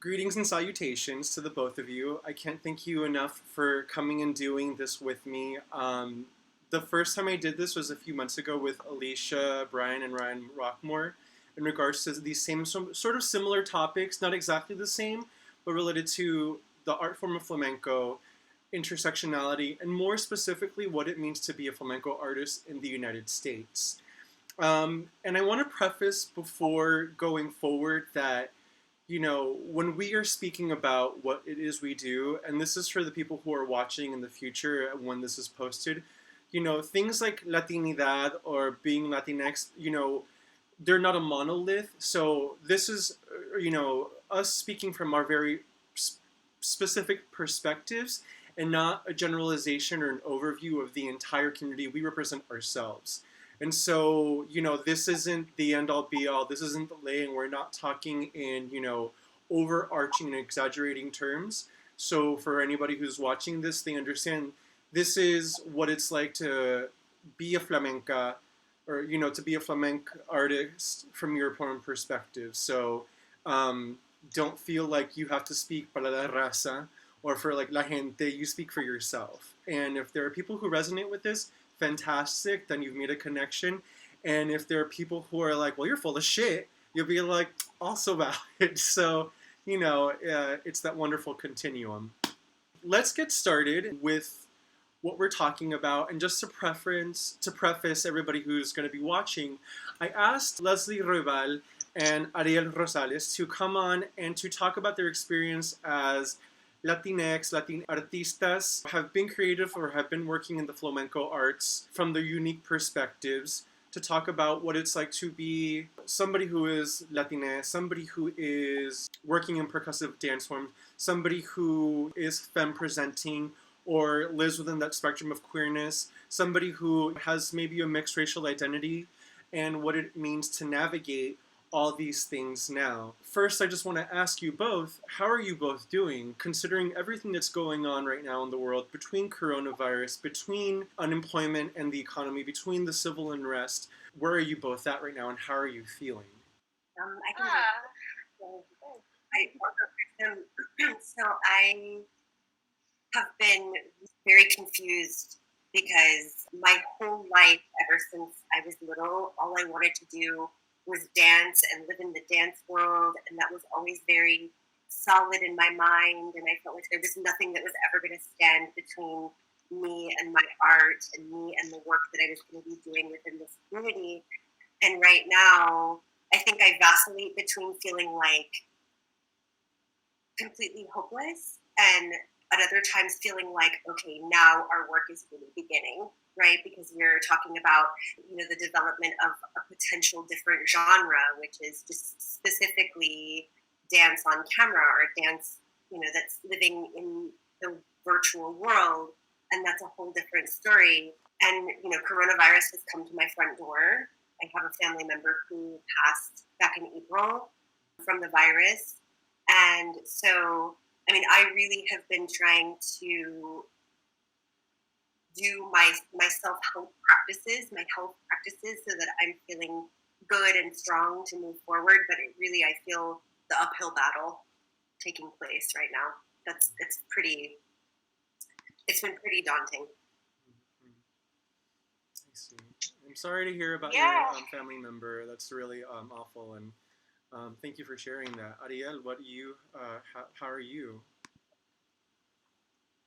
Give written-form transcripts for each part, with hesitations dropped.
Greetings and salutations to the both of you. I can't thank you enough for coming and doing this with me. The first time I did this was a few months ago with Alicia, Brian, and Ryan Rockmore in regards to these same sort of similar topics, not exactly the same, but related to the art form of flamenco, intersectionality, and more specifically what it means to be a flamenco artist in the United States. And I want to preface before going forward that when we are speaking about what it is we do, and this is for the people who are watching in the future when this is posted, things like Latinidad or being Latinx, they're not a monolith. So this is, us speaking from our very specific perspectives and not a generalization or an overview of the entire community. We represent ourselves. And so, this isn't the end all be all. This isn't the laying. We're not talking in, overarching and exaggerating terms. So for anybody who's watching this, they understand this is what it's like to be a flamenca or, to be a flamenco artist from your own perspective. So don't feel like you have to speak para la raza or for like la gente. You speak for yourself. And if there are people who resonate with this, fantastic, then you've made a connection. And if there are people who are like, well, you're full of shit, you'll be like, also valid. So, it's that wonderful continuum. Let's get started with what we're talking about. And just to preface everybody who's going to be watching, I asked Leslie Roybal and Arielle Rosales to come on and to talk about their experience as Latinx, Latin artistas, have been creative or have been working in the flamenco arts from their unique perspectives to talk about what it's like to be somebody who is Latinx, somebody who is working in percussive dance form, somebody who is femme presenting or lives within that spectrum of queerness, somebody who has maybe a mixed racial identity, and what it means to navigate all these things now. First, I just want to ask you both, how are you both doing, considering everything that's going on right now in the world, between coronavirus, between unemployment and the economy, between the civil unrest? Where are you both at right now, and how are you feeling? I can so I have been very confused because my whole life, ever since I was little, all I wanted to do was dance and live in the dance world, and that was always very solid in my mind, and I felt like there was nothing that was ever going to stand between me and my art and me and the work that I was going to be doing within this community. And right now, I think I vacillate between feeling like completely hopeless and at other times feeling like, okay, now our work is really beginning, right? Because we're talking about, the development of a potential different genre, which is just specifically dance on camera or dance, that's living in the virtual world. And that's a whole different story. And, coronavirus has come to my front door. I have a family member who passed back in April from the virus. And so, I really have been trying to do my self-help practices, my health practices, so that I'm feeling good and strong to move forward. But I feel the uphill battle taking place right now. It's been pretty daunting. I see. I'm sorry to hear about your family member. That's really awful. And thank you for sharing that. Arielle, how are you?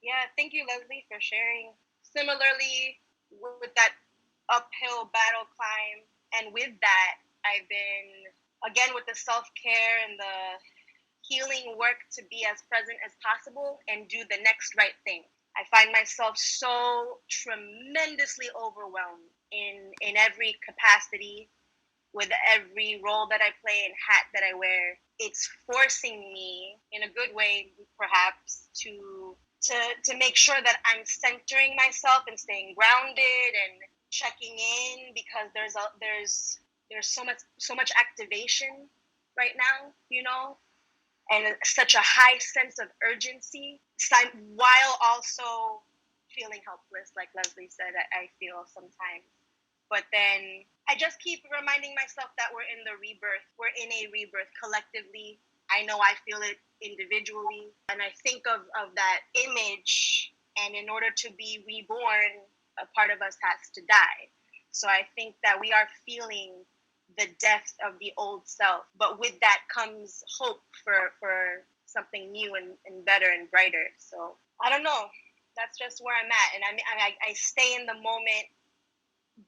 Yeah, thank you, Leslie, for sharing. Similarly, with that uphill battle climb, and with that, I've been, again, with the self-care and the healing work to be as present as possible and do the next right thing. I find myself so tremendously overwhelmed in every capacity, with every role that I play and hat that I wear. It's forcing me, in a good way, perhaps, to make sure that I'm centering myself and staying grounded and checking in, because there's so much activation right now, and such a high sense of urgency, while also feeling helpless, like Leslie said, I feel sometimes. But then I just keep reminding myself that we're in a rebirth collectively. I know I feel it individually. And I think of that image, and in order to be reborn, a part of us has to die. So I think that we are feeling the death of the old self, but with that comes hope for something new and better and brighter. So I don't know. That's just where I'm at. And I stay in the moment,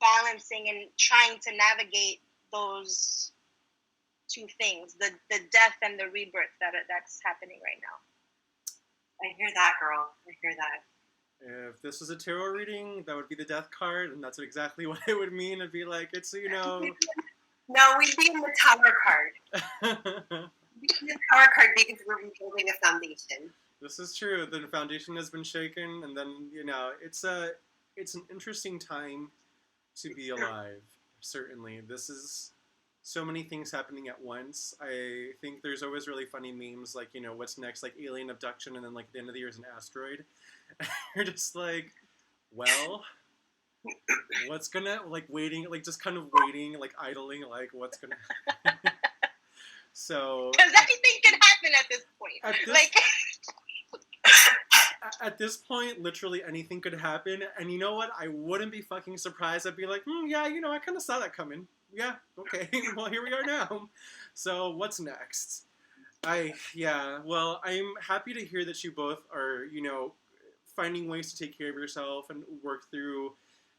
balancing and trying to navigate those two things, the death and the rebirth that's happening right now. I hear that, girl. I hear that. If this was a tarot reading, that would be the death card, and that's exactly what it would mean. It'd be like, it's, you know... No, we'd be in the tower card. We'd be in the tower card because we're rebuilding a foundation. This is true. The foundation has been shaken, and then, you know, it's an interesting time to be alive, certainly. This is so many things happening at once. I think there's always really funny memes, like, you know, what's next, like alien abduction, and then, like, at the end of the year is an asteroid. You're just like, well, what's gonna, like, waiting, like, just kind of waiting, like, idling, like, what's gonna So... Because anything can happen at this point. At this point, literally anything could happen. And you know what? I wouldn't be fucking surprised. I'd be like, yeah, you know, I kind of saw that coming. Yeah, okay. Well, here we are now. So what's next? Well, I'm happy to hear that you both are, you know, finding ways to take care of yourself and work through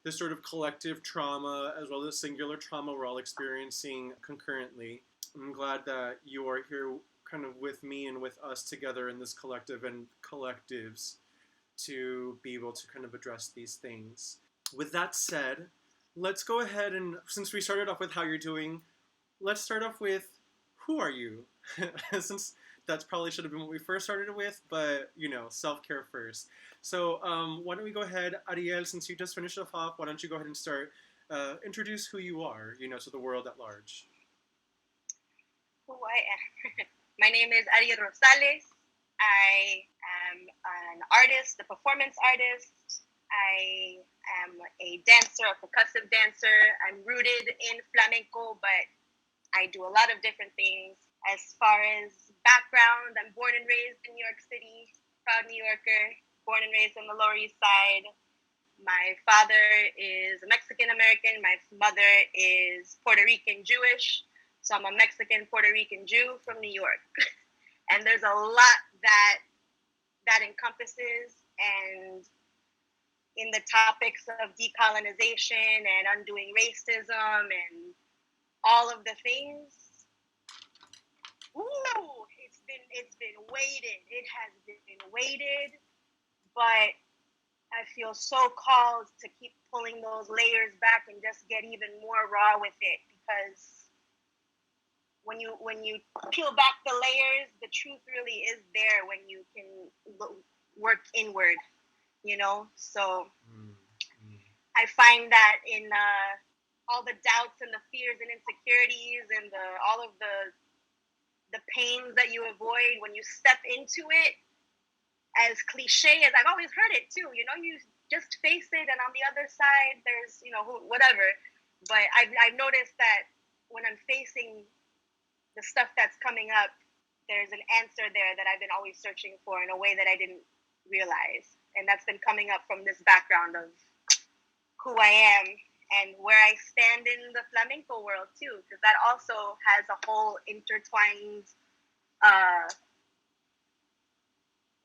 this sort of collective trauma as well as singular trauma we're all experiencing concurrently. I'm glad that you are here kind of with me and with us together in this collective and collectives to be able to kind of address these things. With that said, let's go ahead and, since we started off with how you're doing, let's start off with, who are you? Since that's probably should have been what we first started with, but, you know, self-care first. So why don't we go ahead, Arielle, since you just finished off, why don't you go ahead and start, introduce who you are, you know, to the world at large. Who I am. My name is Arielle Rosales. I am an artist, a performance artist. I am a dancer, a percussive dancer. I'm rooted in flamenco, but I do a lot of different things. As far as background, I'm born and raised in New York City, proud New Yorker, born and raised on the Lower East Side. My father is a Mexican-American. My mother is Puerto Rican Jewish. So I'm a Mexican Puerto Rican Jew from New York. And there's a lot that encompasses, and in the topics of decolonization and undoing racism and all of the things, it's been weighted. It has been weighted, but I feel so called to keep pulling those layers back and just get even more raw with it, because when you peel back the layers, the truth really is there when you can work inward, you know? So I find that in all the doubts and the fears and insecurities and all of the pains that you avoid, when you step into it, as cliche as I've always heard it too, you know, you just face it, and on the other side, there's, you know, whatever. But I've noticed that when I'm facing the stuff that's coming up, there's an answer there that I've been always searching for in a way that I didn't realize. And that's been coming up from this background of who I am and where I stand in the flamenco world too, because that also has a whole intertwined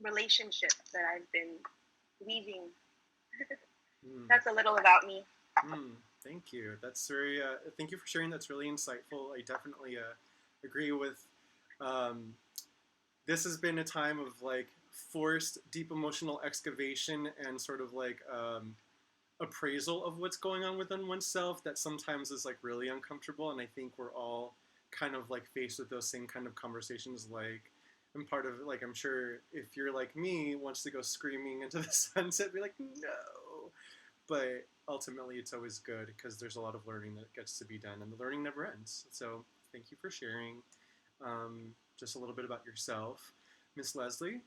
relationship that I've been weaving. That's a little about me. Thank you. That's very, thank you for sharing. That's really insightful. I definitely agree with, this has been a time of like forced deep emotional excavation and sort of like appraisal of what's going on within oneself that sometimes is like really uncomfortable. And I think we're all kind of like faced with those same kind of conversations. Like, and part of it, like, I'm sure if you're like me, wants to go screaming into the sunset, be like, no. But ultimately, it's always good because there's a lot of learning that gets to be done, and the learning never ends. So thank you for sharing just a little bit about yourself. Miss Leslie?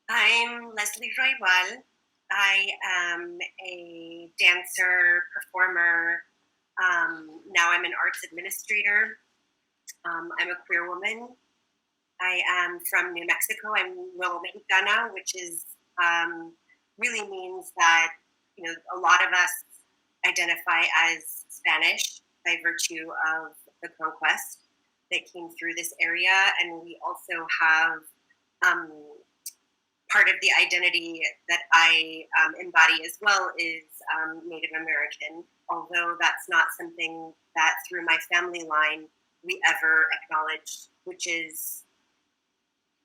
I'm Leslie Roybal. I am a dancer, performer. Now I'm an arts administrator. I'm a queer woman. I am from New Mexico. I'm Nuevo Mexicana, which is really means that a lot of us identify as Spanish by virtue of the conquest that came through this area, and we also have part of the identity that I embody as well is Native American, although that's not something that through my family line we ever acknowledged, which is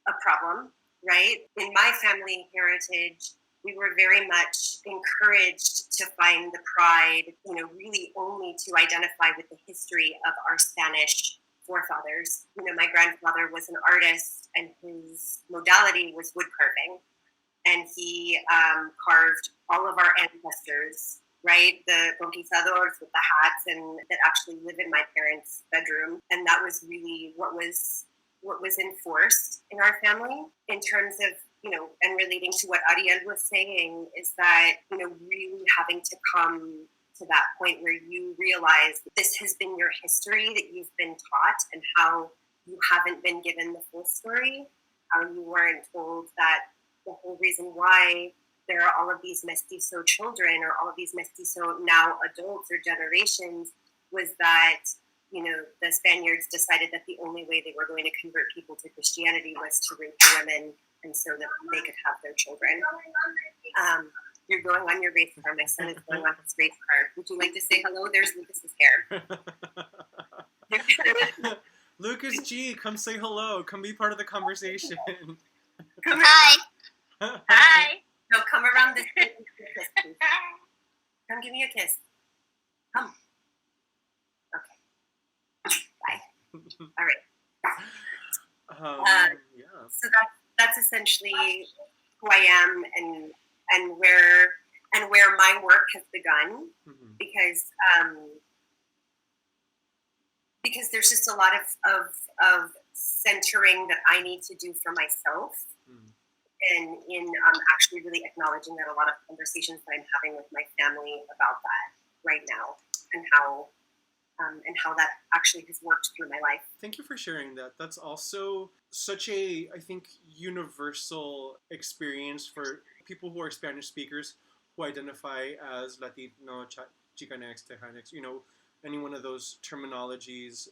a problem, right? In my family heritage, we were very much encouraged to find the pride, really only to identify with the history of our Spanish forefathers. My grandfather was an artist, and his modality was wood carving, and he carved all of our ancestors, right? The conquistadors with the hats, and that actually live in my parents' bedroom, and that was really what was enforced in our family in terms of, and relating to what Arielle was saying, is that, really having to come to that point where you realize this has been your history that you've been taught, and how you haven't been given the full story, how you weren't told that the whole reason why there are all of these mestizo children or all of these mestizo now adults or generations was that the Spaniards decided that the only way they were going to convert people to Christianity was to rape the women, and so that they could have their children. You're going on your race car. My son is going on his race car. Would you like to say hello? There's Lucas's hair. Lucas G, come say hello. Come be part of the conversation. Hi. Hi. No, come around this way. Come give me a kiss. Come. All right. Yeah. So that's essentially who I am, and where my work has begun, Mm-hmm. because there's just a lot of centering that I need to do for myself, and in actually really acknowledging that a lot of conversations that I'm having with my family about that right now, and how that actually has worked through my life. Thank you for sharing that. That's also such a, I think, universal experience for people who are Spanish speakers who identify as Latino, Chicanx, Tejanx, any one of those terminologies,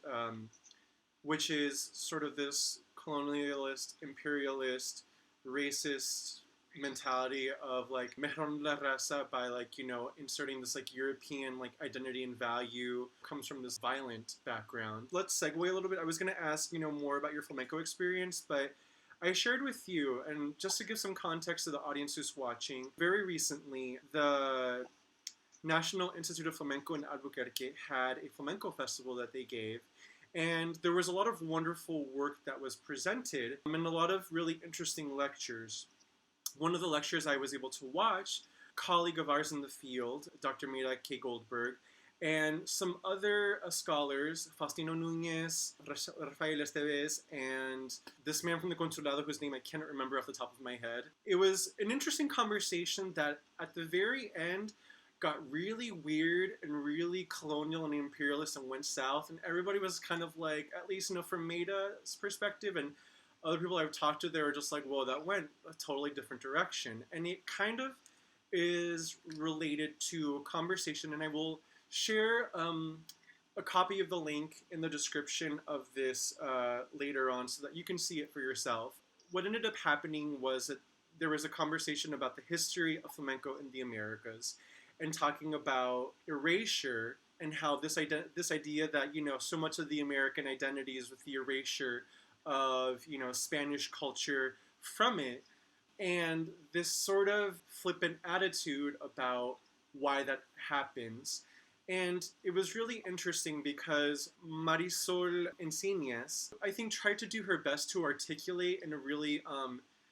which is sort of this colonialist, imperialist, racist mentality of like mejor la raza by inserting this European identity and value, comes from this violent background. Let's segue a little bit. I was going to ask more about your flamenco experience, but I shared with you, and just to give some context to the audience who's watching, very recently the National Institute of Flamenco in Albuquerque had a flamenco festival that they gave. And there was a lot of wonderful work that was presented, and a lot of really interesting lectures. One of the lectures I was able to watch, a colleague of ours in the field, Dr. Mira K. Goldberg, and some other scholars, Faustino Núñez, Rafael Esteves, and this man from the Consulado whose name I cannot remember off the top of my head. It was an interesting conversation that at the very end got really weird and really colonial and imperialist and went south, and everybody was kind of like, at least from Maida's perspective, and other people I've talked to, they were just like, whoa, that went a totally different direction. And it kind of is related to a conversation, and I will share a copy of the link in the description of this later on so that you can see it for yourself. What ended up happening was that there was a conversation about the history of flamenco in the Americas, and talking about erasure, and how this idea that so much of the American identity is with the erasure of Spanish culture from it, and this sort of flippant attitude about why that happens. And it was really interesting because Marisol Encinas, I think, tried to do her best to articulate in a really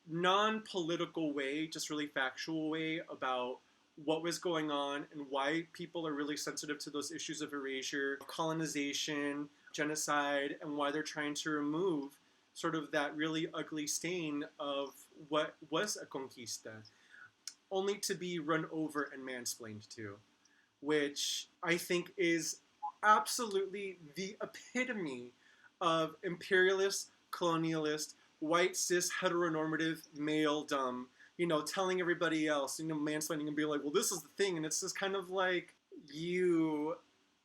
non-political way, just really factual way, about what was going on and why people are really sensitive to those issues of erasure, colonization, genocide, and why they're trying to remove sort of that really ugly stain of what was a conquista, only to be run over and mansplained to, which I think is absolutely the epitome of imperialist colonialist, white, cis, heteronormative, male, dumb, telling everybody else, mansplaining and being like, well, this is the thing. And it's just kind of like,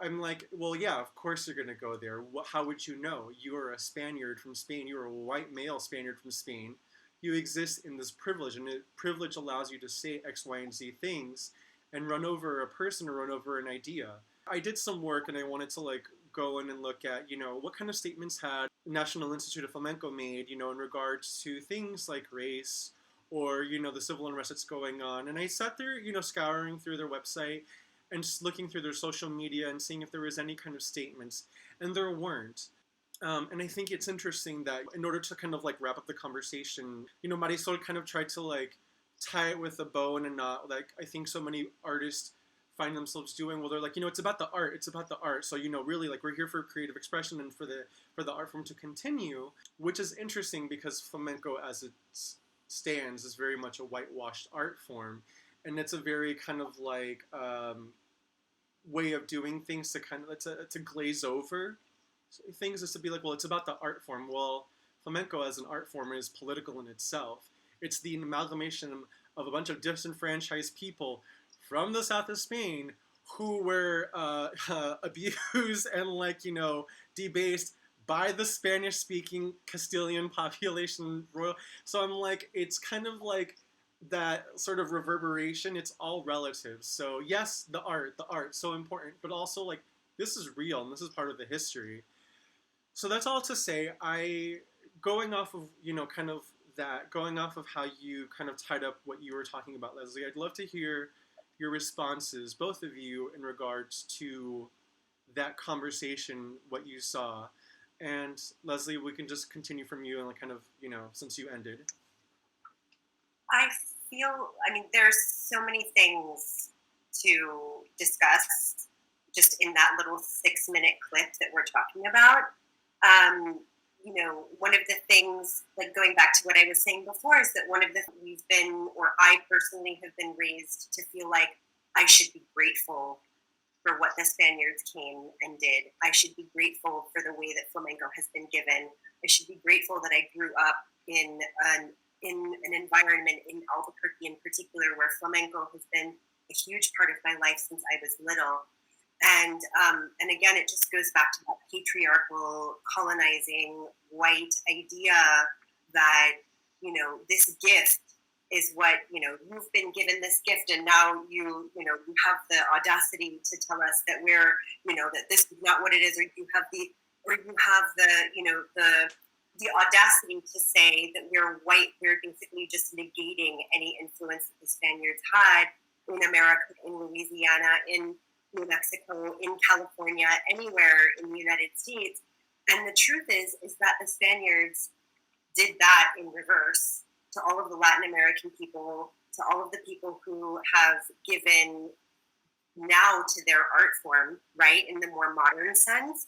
I'm like, well, yeah, of course you're going to go there. How would you know? You are a Spaniard from Spain. You are a white male Spaniard from Spain. You exist in this privilege, and privilege allows you to say X, Y, and Z things and run over a person or run over an idea. I did some work, and I wanted to go in and look at, what kind of statements had National Institute of Flamenco made, in regards to things like race or, the civil unrest that's going on. And I sat there, scouring through their website and just looking through their social media and seeing if there was any kind of statements. And there weren't. And I think it's interesting that in order to kind of wrap up the conversation, Marisol kind of tried to tie it with a bow and a knot, I think so many artists find themselves doing. Well, they're like, it's about the art. It's about the art. So, really, we're here for creative expression and for the art form to continue, which is interesting because flamenco as it stands is very much a whitewashed art form. And it's a very kind of way of doing things to kind of, to glaze over things, is to be like, well, it's about the art form. Well, flamenco as an art form is political in itself. It's the amalgamation of a bunch of disenfranchised people from the south of Spain who were abused and debased by the Spanish-speaking Castilian population. So I'm like, it's kind of like that sort of reverberation. It's all relative. So yes, the art, so important, but also this is real and this is part of the history. So that's all to say. Going off of going off of how you kind of tied up what you were talking about, Leslie, I'd love to hear your responses, both of you, in regards to that conversation, what you saw. And Leslie, we can just continue from you and kind of, since you ended. I there's so many things to discuss just in that little 6-minute clip that we're talking about. One of the things, going back to what I was saying before, is that one of the things I personally have been raised to feel like I should be grateful for what the Spaniards came and did. I should be grateful for the way that flamenco has been given. I should be grateful that I grew up in an environment in Albuquerque in particular where flamenco has been a huge part of my life since I was little. And again, it just goes back to that patriarchal, colonizing, white idea that, this gift is what, you've been given this gift, and now you have the audacity to tell us that we're, that this is not what it is, or you have the audacity to say that we're white. We're basically just negating any influence that the Spaniards had in America, in Louisiana, in New Mexico, in California, anywhere in the United States. And the truth is that the Spaniards did that in reverse to all of the Latin American people, to all of the people who have given now to their art form, right, in the more modern sense.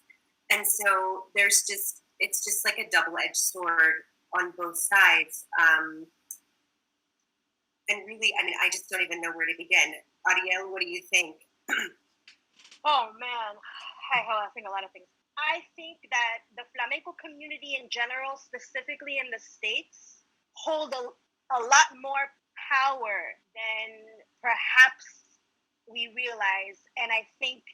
And so it's just like a double-edged sword on both sides. And really, I just don't even know where to begin. Arielle, what do you think? Oh, man. I think a lot of things. I think that the flamenco community in general, specifically in the States, hold a lot more power than perhaps we realize. And I think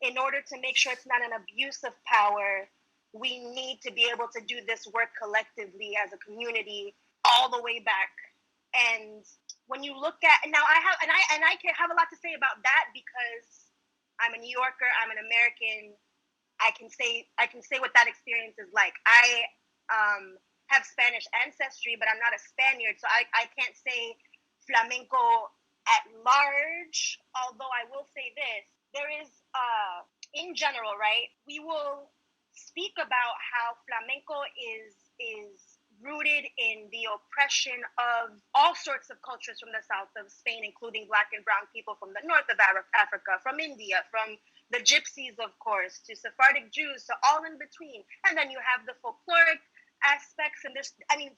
in order to make sure it's not an abuse of power, we need to be able to do this work collectively as a community all the way back. And when you look at, now I can have a lot to say about that because I'm a New Yorker, I'm an American. I can say what that experience is like. I have Spanish ancestry, but I'm not a Spaniard, so I can't say flamenco at large, although I will say this. There is, in general, right, we will speak about how flamenco is rooted in the oppression of all sorts of cultures from the south of Spain, including Black and brown people from the north of Africa, from India, from the gypsies, of course, to Sephardic Jews, so all in between. And then you have the folkloric aspects, and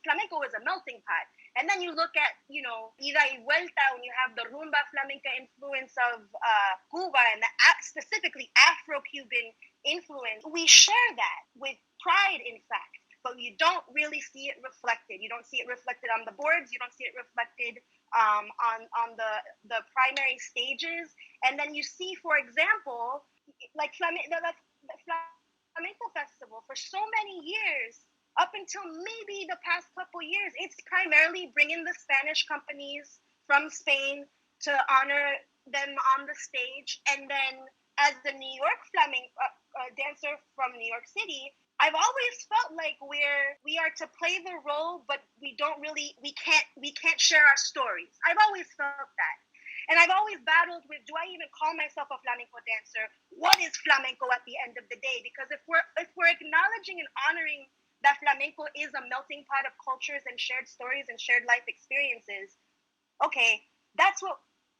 flamenco is a melting pot. And then you look at, ida y vuelta, when you have the rumba flamenca influence of Cuba and specifically Afro-Cuban influence. We share that with pride, in fact. but you don't really see it reflected. You don't see it reflected on the boards. You don't see it reflected on the primary stages. And then you see, for example, like the Flamenco Festival for so many years, up until maybe the past couple years, it's primarily bringing the Spanish companies from Spain to honor them on the stage. And then as the New York flamenco dancer from New York City, I've always felt like we are to play the role, but we can't share our stories. I've always felt that. And I've always battled with, do I even call myself a flamenco dancer? What is flamenco at the end of the day? Because if we're acknowledging and honoring that flamenco is a melting pot of cultures and shared stories and shared life experiences, okay,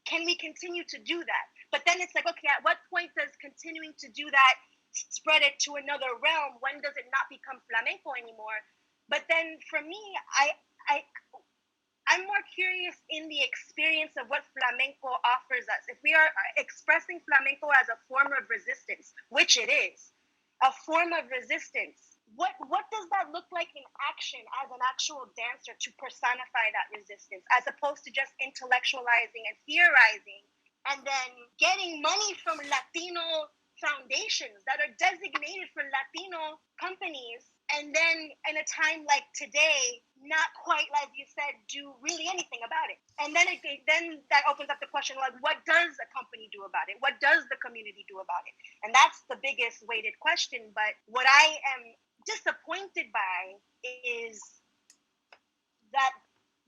can we continue to do that? But then it's like, okay, at what point does continuing to do that spread it to another realm? When does it not become flamenco anymore? But then for me, I'm more curious in the experience of what flamenco offers us. If we are expressing flamenco as a form of resistance, which it is, a form of resistance, what does that look like in action as an actual dancer to personify that resistance, as opposed to just intellectualizing and theorizing and then getting money from Latino foundations that are designated for Latino companies, and then in a time like today, not quite, like you said, do really anything about it. And then that opens up the question, like, what does a company do about it? What does the community do about it? And that's the biggest weighted question. But what I am disappointed by is that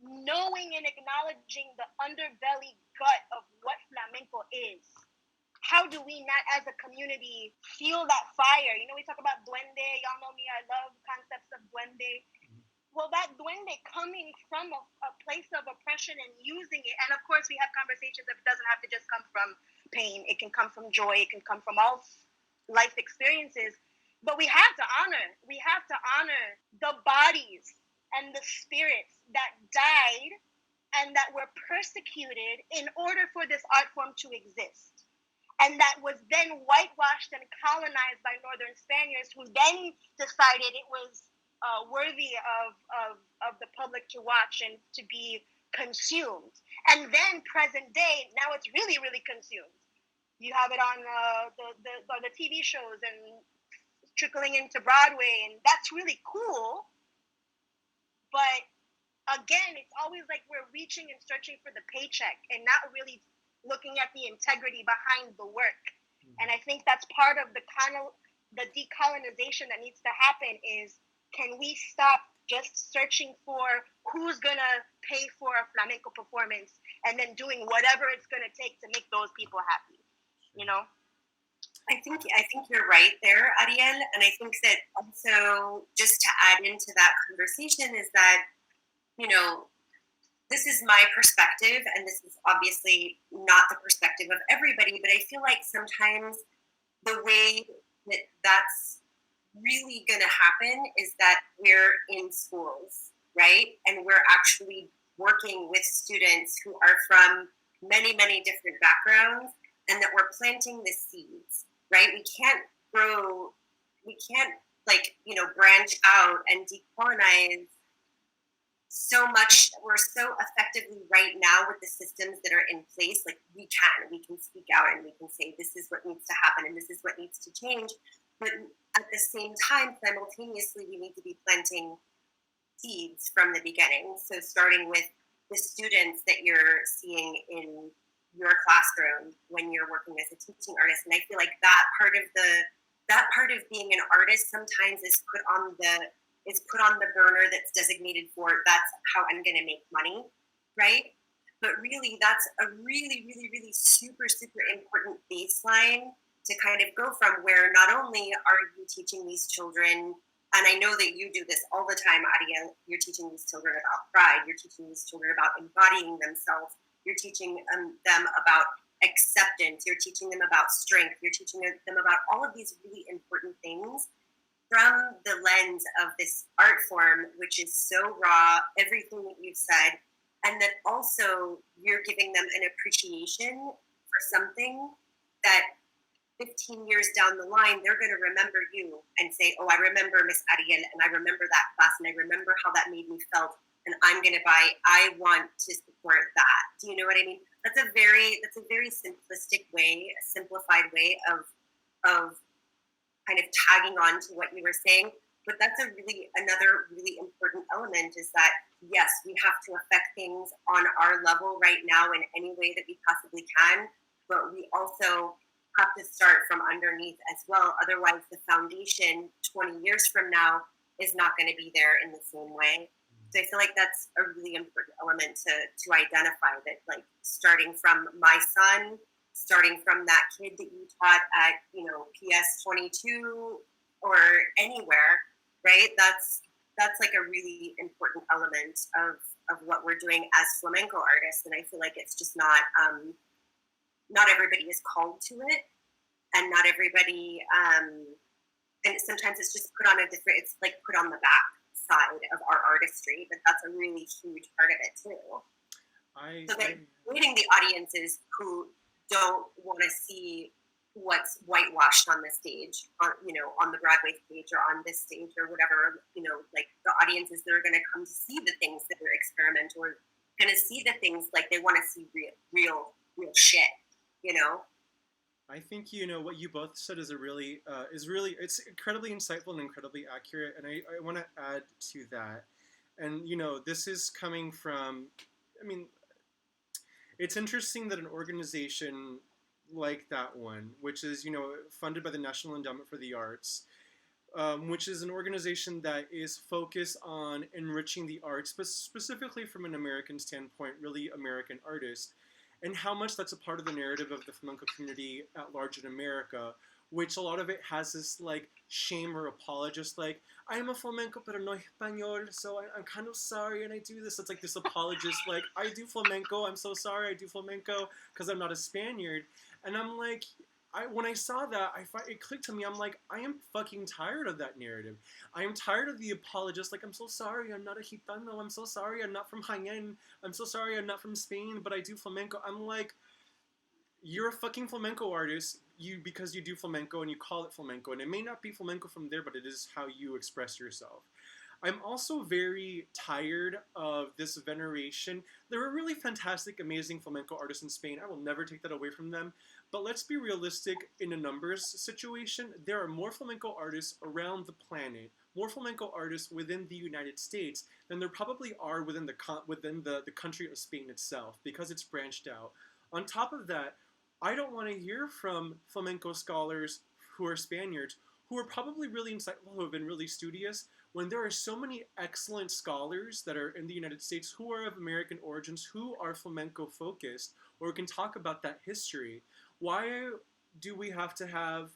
knowing and acknowledging the underbelly gut of what flamenco is, how do we not as a community feel that fire? You know, we talk about duende. Y'all know me, I love concepts of duende. Well, that duende coming from a place of oppression and using it. And of course, we have conversations that it doesn't have to just come from pain. It can come from joy. It can come from all life experiences. But we have to honor the bodies and the spirits that died and that were persecuted in order for this art form to exist. And that was then whitewashed and colonized by Northern Spaniards, who then decided it was worthy of the public to watch and to be consumed. And then present day, now it's really, really consumed. You have it on the TV shows and trickling into Broadway, and that's really cool. But again, it's always like we're reaching and searching for the paycheck and not really looking at the integrity behind the work. And I think that's part of the decolonization that needs to happen is, can we stop just searching for who's going to pay for a flamenco performance and then doing whatever it's going to take to make those people happy, you know? I think you're right there, Arielle. And I think that also, just to add into that conversation, is that, you know, this is my perspective, and this is obviously not the perspective of everybody, but I feel like sometimes the way that that's really going to happen is that we're in schools, right? And we're actually working with students who are from many, many different backgrounds, and that we're planting the seeds, right? We can't branch out and decolonize so much. We're so effectively right now with the systems that are in place. Like we can speak out and we can say, this is what needs to happen and this is what needs to change. But at the same time, simultaneously, we need to be planting seeds from the beginning. So starting with the students that you're seeing in your classroom when you're working as a teaching artist. And I feel like that part of being an artist sometimes is put on the burner that's designated for, that's how I'm going to make money, right? But really, that's a really, really, really super, super important baseline to kind of go from, where not only are you teaching these children, and I know that you do this all the time, Arielle, you're teaching these children about pride, you're teaching these children about embodying themselves, you're teaching them about acceptance, you're teaching them about strength, you're teaching them about all of these really important things from the lens of this art form, which is so raw, everything that you've said, and that also you're giving them an appreciation for something that 15 years down the line, they're going to remember you and say, oh, I remember Miss Arielle, and I remember that class, and I remember how that made me felt, and I want to support that. Do you know what I mean? That's a very simplistic way, a simplified way of kind of tagging on to what you were saying. But that's another really important element, is that, yes, we have to affect things on our level right now in any way that we possibly can, but we also have to start from underneath as well. Otherwise, the foundation 20 years from now is not going to be there in the same way. So I feel like that's a really important element to identify, that, like, starting from my son, starting from that kid that you taught at, PS 22 or anywhere, right? That's like a really important element of what we're doing as flamenco artists. And I feel like it's just not everybody is called to it, and not everybody, and sometimes it's just put on it's like put on the back side of our artistry, but that's a really huge part of it too. So that including the audiences who don't want to see what's whitewashed on the stage, on the Broadway stage or on this stage or whatever, like the audiences that are going to come to see the things that are experimental, or going to see the things, like, they want to see real shit, I think what you both said is it's incredibly insightful and incredibly accurate, and I want to add to that. And this is coming from, I mean, it's interesting that an organization like that one, which is funded by the National Endowment for the Arts, which is an organization that is focused on enriching the arts, but specifically from an American standpoint, really American artists, and how much that's a part of the narrative of the flamenco community at large in America, which a lot of it has this, like, shame or apologist, like, I am a flamenco pero no español, so I'm kind of sorry and I do this. It's like this apologist, like, I do flamenco, I'm so sorry I do flamenco because I'm not a Spaniard. And I'm like, when I saw that, it clicked to me. I'm like, I am fucking tired of that narrative. I am tired of the apologist. Like, I'm so sorry, I'm not a Gitano. I'm so sorry, I'm not from Jaén. I'm so sorry, I'm not from Spain, but I do flamenco. I'm like, you're a fucking flamenco artist because you do flamenco and you call it flamenco. And it may not be flamenco from there, but it is how you express yourself. I'm also very tired of this veneration. There are really fantastic, amazing flamenco artists in Spain. I will never take that away from them. But let's be realistic in a numbers situation. There are more flamenco artists around the planet, more flamenco artists within the United States than there probably are within the country of Spain itself, because it's branched out. On top of that, I don't want to hear from flamenco scholars who are Spaniards, who are probably really insightful, who have been really studious, when there are so many excellent scholars that are in the United States who are of American origins, who are flamenco focused, or can talk about that history. Why do we have to have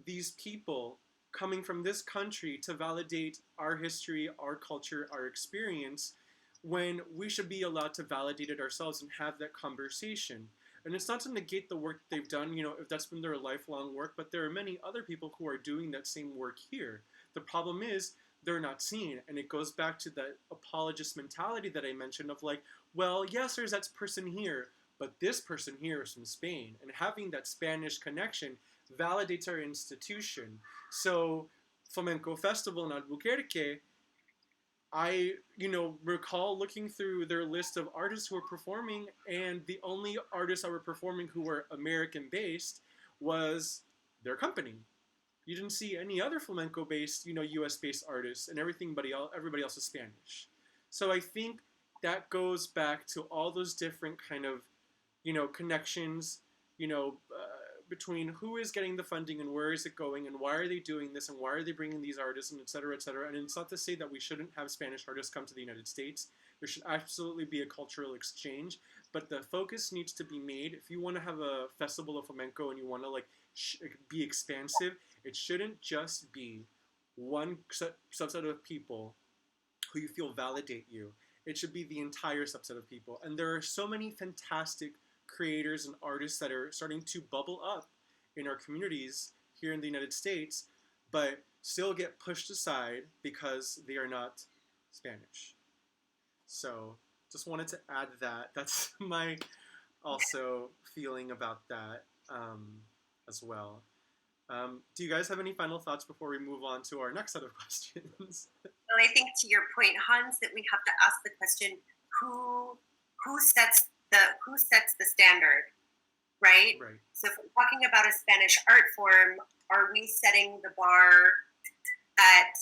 these people coming from this country to validate our history, our culture, our experience, when we should be allowed to validate it ourselves and have that conversation? And it's not to negate the work they've done, if that's been their lifelong work, but there are many other people who are doing that same work here. The problem is they're not seen, and it goes back to that apologist mentality that I mentioned of, like, well, yes, there's that person here, but this person here is from Spain, and having that Spanish connection validates our institution. So Flamenco Festival in Albuquerque, I, recall looking through their list of artists who were performing, and the only artists that were performing who were American-based was their company. You didn't see any other flamenco-based, U.S.-based artists, and everybody else is Spanish. So I think that goes back to all those different kind of, connections, between who is getting the funding and where is it going and why are they doing this and why are they bringing these artists and et cetera, et cetera. And it's not to say that we shouldn't have Spanish artists come to the United States. There should absolutely be a cultural exchange, but the focus needs to be made. If you want to have a festival of flamenco and you want to be expansive, it shouldn't just be one subset of people who you feel validate you. It should be the entire subset of people. And there are so many fantastic creators and artists that are starting to bubble up in our communities here in the United States, but still get pushed aside because they are not Spanish. So just wanted to add that. That's my also feeling about that as well. Do you guys have any final thoughts before we move on to our next set of questions? Well, I think to your point, Hans, that we have to ask the question: who sets the standard, right? Right. So, if we're talking about a Spanish art form, are we setting the bar at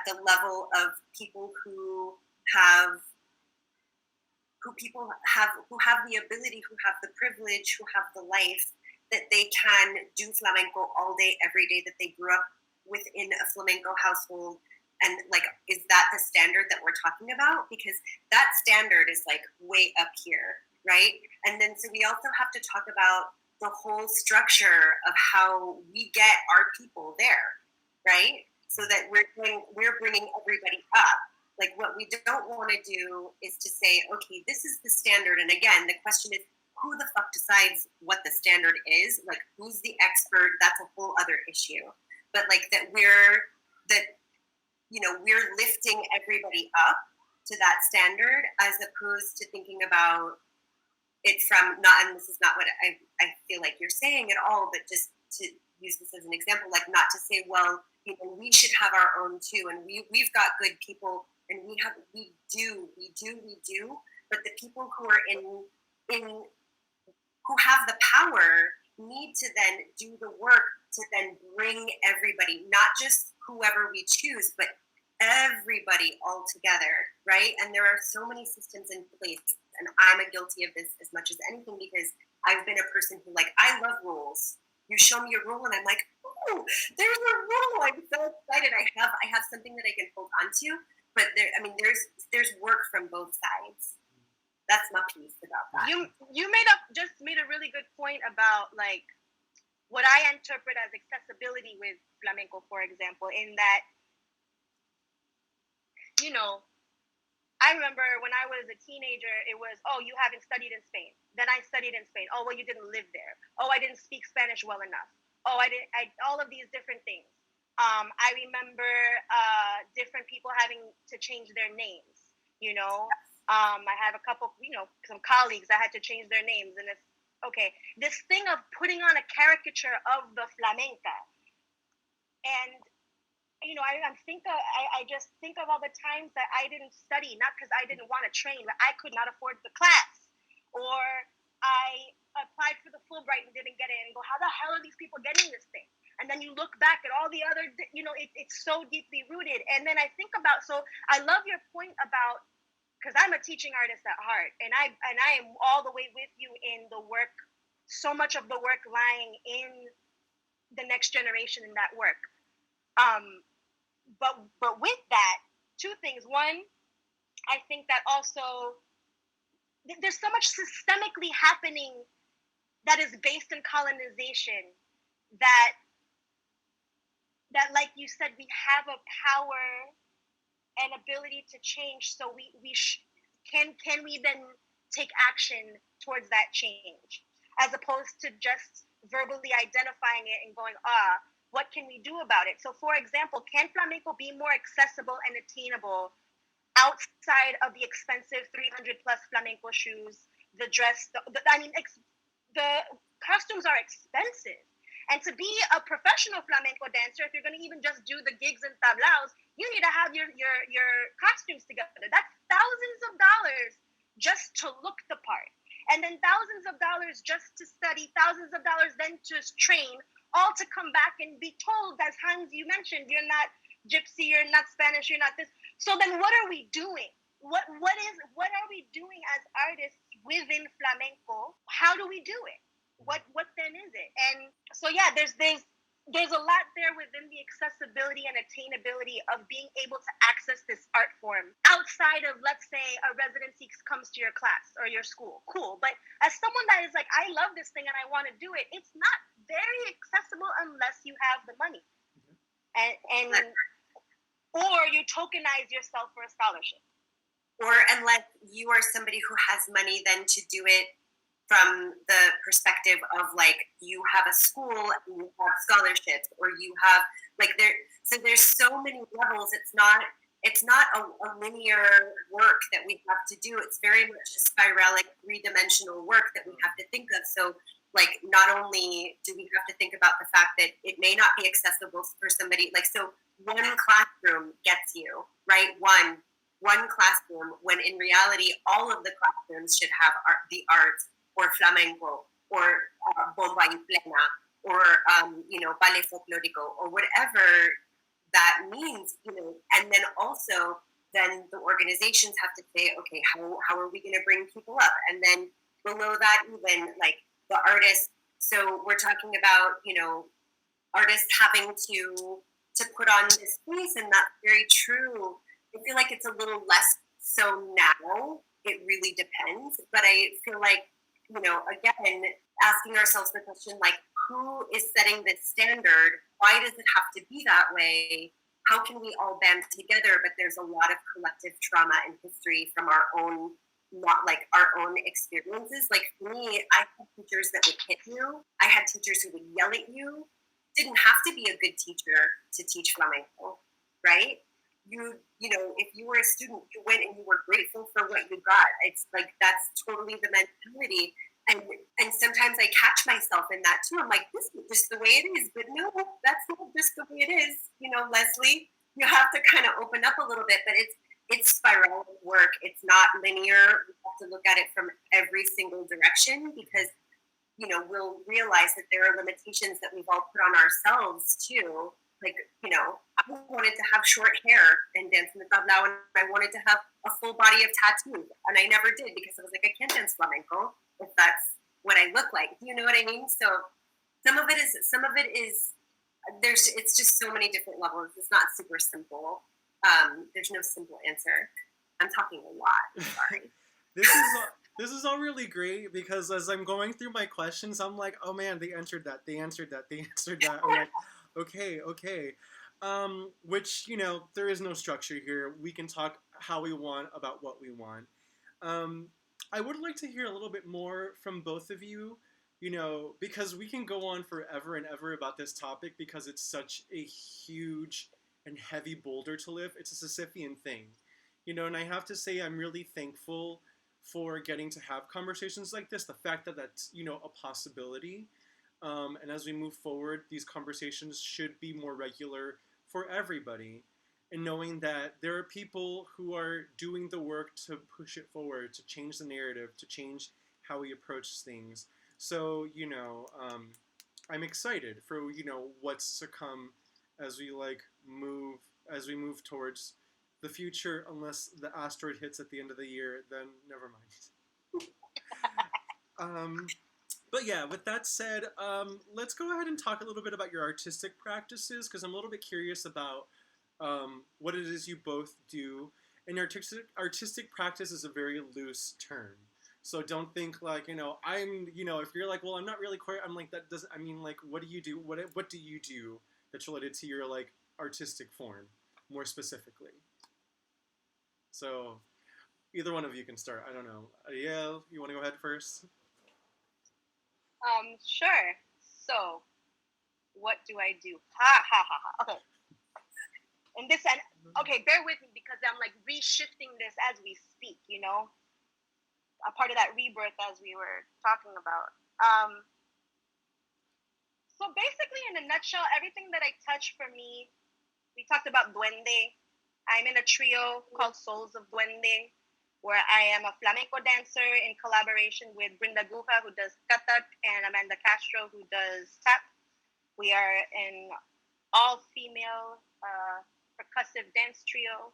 the level of people who have the ability, who have the privilege, who have the life that they can do flamenco all day, every day, that they grew up within a flamenco household? And like, is that the standard that we're talking about? Because that standard is like way up here, right? And then so we also have to talk about the whole structure of how we get our people there, right? So that we're bringing everybody up. Like, what we don't want to do is to say, okay, this is the standard. And again, the question is, who the fuck decides what the standard is? Like, who's the expert? That's a whole other issue. But like we're lifting everybody up to that standard, as opposed to thinking about it from and this is not what I feel like you're saying at all, but just to use this as an example, like, not to say, well, we should have our own too, and we've got good people, and we do, but the people who are who have the power need to then do the work to then bring everybody, not just whoever we choose, but everybody all together, right? And there are so many systems in place, and I'm guilty of this as much as anything, because I've been a person who, like, I love rules. You show me a rule and I'm like, oh, there's a rule. I'm so excited. I have something that I can hold on to. But there's work from both sides. That's my piece about that. You just made a really good point about, like, what I interpret as accessibility with flamenco, for example, in that, I remember when I was a teenager, it was, oh, you haven't studied in Spain. Then I studied in Spain. Oh, well, you didn't live there. Oh, I didn't speak Spanish well enough. Oh, all of these different things. I remember different people having to change their names, I have a couple, some colleagues that had to change their names. And it's, okay, this thing of putting on a caricature of the flamenca. And I just think of all the times that I didn't study, not because I didn't want to train, but I could not afford the class, or I applied for the Fulbright and didn't get it, and go, how the hell are these people getting this thing? And then you look back at all the other, it's so deeply rooted. And then I think about, so I love your point about, because I'm a teaching artist at heart, and I am all the way with you in the work, so much of the work lying in the next generation in that work. But with that, two things. One, I think that also there's so much systemically happening that is based in colonization that like you said, we have a power and ability to change. So can we then take action towards that change, as opposed to just verbally identifying it and going, what can we do about it? So, for example, can flamenco be more accessible and attainable outside of the expensive 300 plus flamenco shoes, the dress? The costumes are expensive. And to be a professional flamenco dancer, if you're going to even just do the gigs and tablaos, you need to have your costumes together. That's thousands of dollars just to look the part. And then thousands of dollars just to study, thousands of dollars then to train, all to come back and be told, as Hans, you mentioned, you're not gypsy, you're not Spanish, you're not this. So then what are we doing? What are we doing as artists within flamenco? How do we do it? What then is it? And so, yeah, there's a lot there within the accessibility and attainability of being able to access this art form outside of, let's say, a residency comes to your class or your school. Cool. But as someone that is like, I love this thing and I want to do it, it's not very accessible unless you have the money. And or you tokenize yourself for a scholarship. Or unless you are somebody who has money then to do it from the perspective of, like, you have a school and you have scholarships, or you have, like, there's so many levels. It's not a linear work that we have to do. It's very much a spiralic, three-dimensional work that we have to think of. So like, not only do we have to think about the fact that it may not be accessible for somebody, like, so one classroom gets you, right? One classroom, when in reality, all of the classrooms should have the arts, or flamenco, or bomba y plena, or, ballet folklorico, or whatever that means, and then also, then the organizations have to say, okay, how are we going to bring people up? And then below that, even, like, the artists. So we're talking about, artists having to put on this piece, and that's very true. I feel like it's a little less so now. It really depends. But I feel like, again, asking ourselves the question, like, who is setting this standard? Why does it have to be that way? How can we all band together? But there's a lot of collective trauma and history from our own, not like our own experiences. Like, for me, I had teachers that would hit you. I had teachers who would yell at you. Didn't have to be a good teacher to teach flamenco, right? If you were a student, you went and you were grateful for what you got. It's like, that's totally the mentality. And sometimes I catch myself in that too. I'm like, this is just the way it is. But no, that's not just the way it is. Leslie, you have to kind of open up a little bit. But it's spiral work. It's not linear. We have to look at it from every single direction, because we'll realize that there are limitations that we've all put on ourselves too. Like, I wanted to have short hair and dance in the tablao, and I wanted to have a full body of tattoos, and I never did, because I was like, I can't dance flamenco if that's what I look like. Do you know what I mean? So some of it is it's just so many different levels. It's not super simple. There's no simple answer. I'm talking a lot. Sorry. This is all really great, because as I'm going through my questions, I'm like, oh man, they answered that. I'm like, okay. Which, there is no structure here. We can talk how we want about what we want. I would like to hear a little bit more from both of you, because we can go on forever and ever about this topic, because it's such a huge and heavy boulder to lift. It's a Sisyphean thing, and I have to say I'm really thankful for getting to have conversations like this, the fact that that's, a possibility. And as we move forward, these conversations should be more regular for everybody. And knowing that there are people who are doing the work to push it forward, to change the narrative, to change how we approach things. So, I'm excited for, what's to come as we move towards the future, unless the asteroid hits at the end of the year, then never mind. But yeah, with that said, let's go ahead and talk a little bit about your artistic practices, because I'm a little bit curious about what it is you both do. And artistic practice is a very loose term. So don't think like, if you're like, well, I'm not really queer, I'm like, that doesn't, I mean, like, what do you do? What do you do that's related to your, like, artistic form, more specifically? So either one of you can start. I don't know. Arielle, you want to go ahead first? Sure. So, what do I do? Ha ha ha ha. Okay. Okay, bear with me, because I'm like reshifting this as we speak. A part of that rebirth, as we were talking about. So basically, in a nutshell, everything that I touch, for me, we talked about duende. I'm in a trio called Souls of Duende, where I am a flamenco dancer in collaboration with Brenda Guja, who does katak, and Amanda Castro, who does tap. We are an all-female percussive dance trio.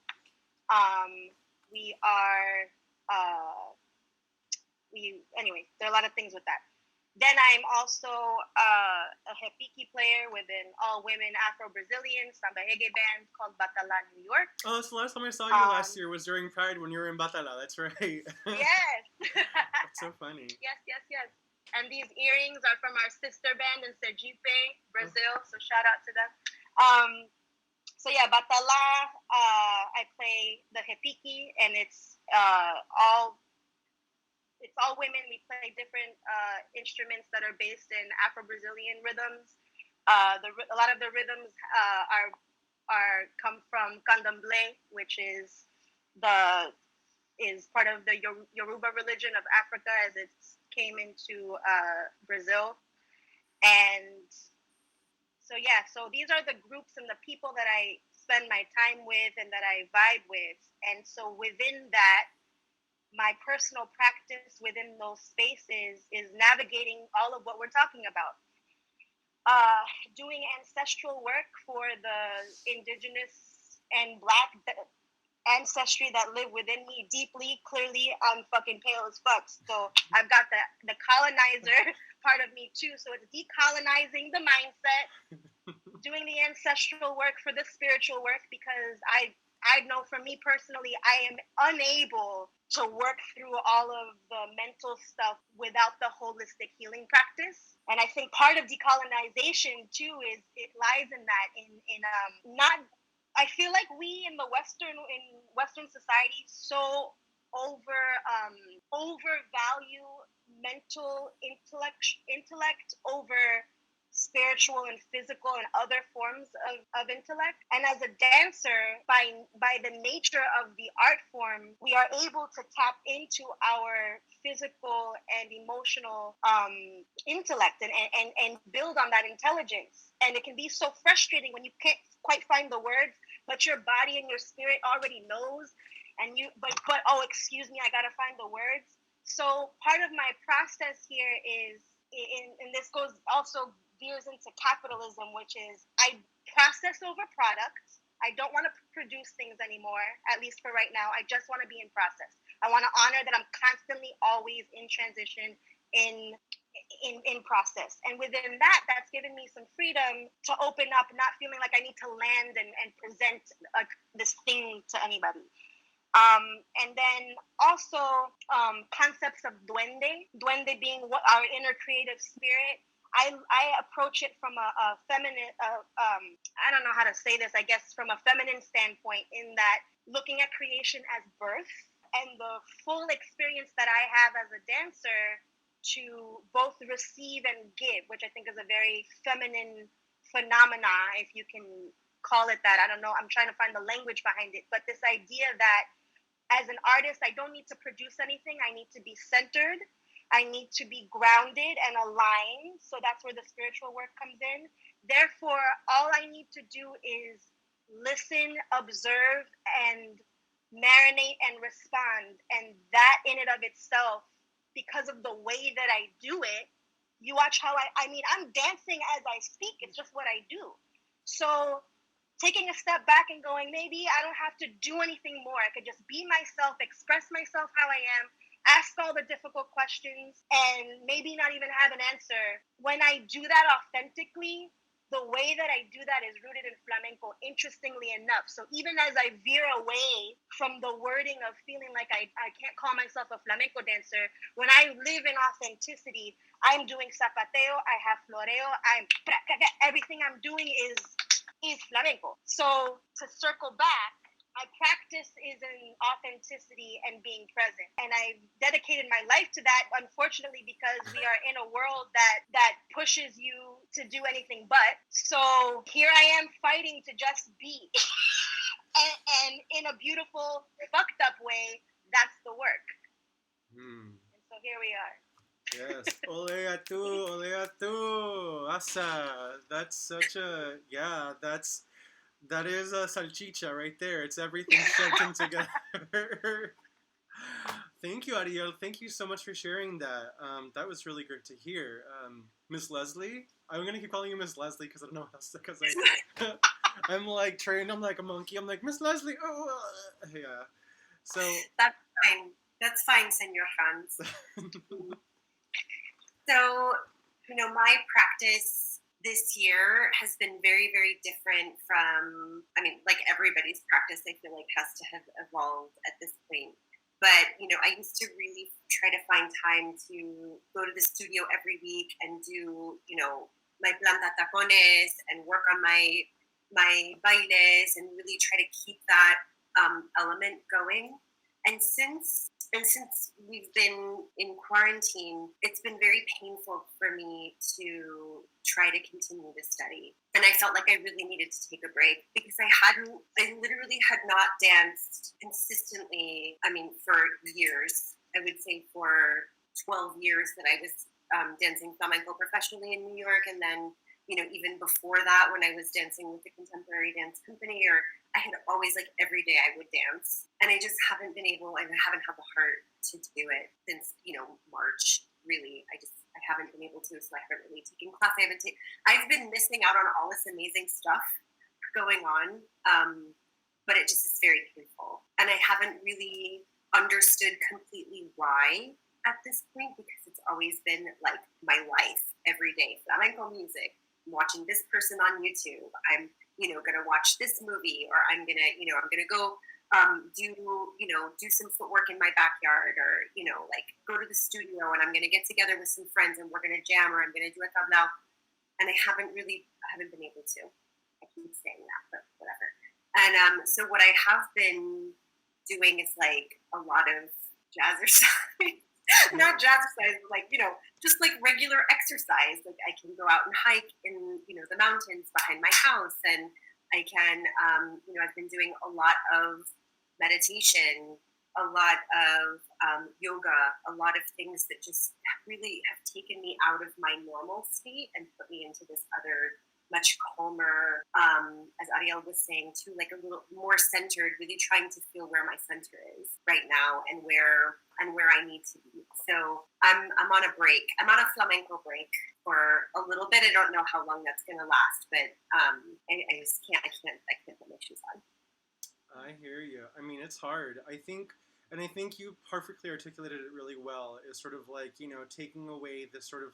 Anyway, there are a lot of things with that. Then I'm also a hepiki player with an all-women Afro-Brazilian samba reggae band called Batala New York. Oh, so the last time I saw you last year was during Pride when you were in Batala. That's right. Yes. That's so funny. Yes. And these earrings are from our sister band in Sergipe, Brazil. So shout out to them. So yeah, Batala, I play the hepiki, and it's all women. We play different instruments that are based in Afro-Brazilian rhythms. A lot of the rhythms come from candomblé, which is part of the Yoruba religion of Africa, as it's came into Brazil. And so these are the groups and the people that I spend my time with and that I vibe with. And so within that, my personal practice within those spaces is navigating all of what we're talking about. Doing ancestral work for the indigenous and Black ancestry that live within me deeply. Clearly, I'm fucking pale as fuck. So I've got the colonizer part of me too. So it's decolonizing the mindset, doing the ancestral work for the spiritual work, because I know for me personally, I am unable to work through all of the mental stuff without the holistic healing practice. And I think part of decolonization too is it lies in that, in not. I feel like we in Western society so overvalue mental intellect over spiritual and physical and other forms of intellect. And as a dancer, by the nature of the art form, we are able to tap into our physical and emotional intellect and build on that intelligence. And it can be so frustrating when you can't quite find the words, but your body and your spirit already knows, and but oh, excuse me, I gotta find the words. So part of my process here is, and this goes also veers into capitalism, which is I process over product. I don't want to produce things anymore, at least for right now. I just want to be in process. I want to honor that I'm constantly always in transition, in process. And within that, that's given me some freedom to open up, not feeling like I need to land and present this thing to anybody. And then also concepts of duende being what our inner creative spirit. I approach it from a feminine, I don't know how to say this, I guess from a feminine standpoint, in that looking at creation as birth and the full experience that I have as a dancer to both receive and give, which I think is a very feminine phenomena, if you can call it that. I don't know, I'm trying to find the language behind it, but this idea that as an artist, I don't need to produce anything, I need to be centered, I need to be grounded and aligned. So that's where the spiritual work comes in. Therefore, all I need to do is listen, observe, and marinate and respond. And that in and of itself, because of the way that I do it, you watch how I mean, I'm dancing as I speak. It's just what I do. So taking a step back and going, maybe I don't have to do anything more. I could just be myself, express myself how I am, ask all the difficult questions, and maybe not even have an answer. When I do that authentically, the way that I do that is rooted in flamenco, interestingly enough. So even as I veer away from the wording of feeling like I can't call myself a flamenco dancer, when I live in authenticity, I'm doing zapateo, I have floreo, everything I'm doing is flamenco. So to circle back, my practice is in authenticity and being present. And I've dedicated my life to that, unfortunately, because we are in a world that pushes you to do anything but. So here I am fighting to just be. and in a beautiful, fucked up way, that's the work. And so here we are. Yes. Ole tu. Asa. That's such a, yeah, that is a salchicha right there. It's everything shaken together. Thank you, Arielle. Thank you so much for sharing that. That was really great to hear. Miss Leslie, I'm going to keep calling you Miss Leslie because I don't know what else, because I'm like trained, I'm like a monkey. I'm like, Miss Leslie, oh, yeah. So. That's fine, Senor Franz. So, my practice this year has been very, very different from, like everybody's practice, I feel like has to have evolved at this point. But, I used to really try to find time to go to the studio every week and do, my planta tacones and work on my bailes and really try to keep that element going. And since we've been in quarantine, it's been very painful for me to try to continue to study. And I felt like I really needed to take a break because I literally had not danced consistently, for years. I would say for 12 years that I was dancing flamenco professionally in New York, and then even before that, when I was dancing with the contemporary dance company, or I had always, like, every day I would dance, and I just haven't been able. I haven't had the heart to do it since March. Really, I haven't been able to, so I haven't really taken class. I've been missing out on all this amazing stuff going on, but it just is very painful, and I haven't really understood completely why at this point, because it's always been like my life every day. Flamenco music, I'm watching this person on YouTube. I'm gonna watch this movie, or I'm gonna go do some footwork in my backyard, or like go to the studio, and I'm gonna get together with some friends and we're gonna jam, or I'm gonna do a tablao. And I haven't been able to. I keep saying that, but whatever. And so what I have been doing is like a lot of jazzercise. Not jazzercise, but like, just like regular exercise. Like, I can go out and hike in, the mountains behind my house. And I can, I've been doing a lot of meditation, a lot of yoga, a lot of things that just really have taken me out of my normal state and put me into this other, much calmer, as Arielle was saying too, like a little more centered, really trying to feel where my center is right now and where I need to be. So I'm on a break. I'm on a flamenco break for a little bit. I don't know how long that's gonna last, but I just can't put my shoes on. I hear you. I mean, it's hard. I think you perfectly articulated it really well. Is sort of like, taking away this sort of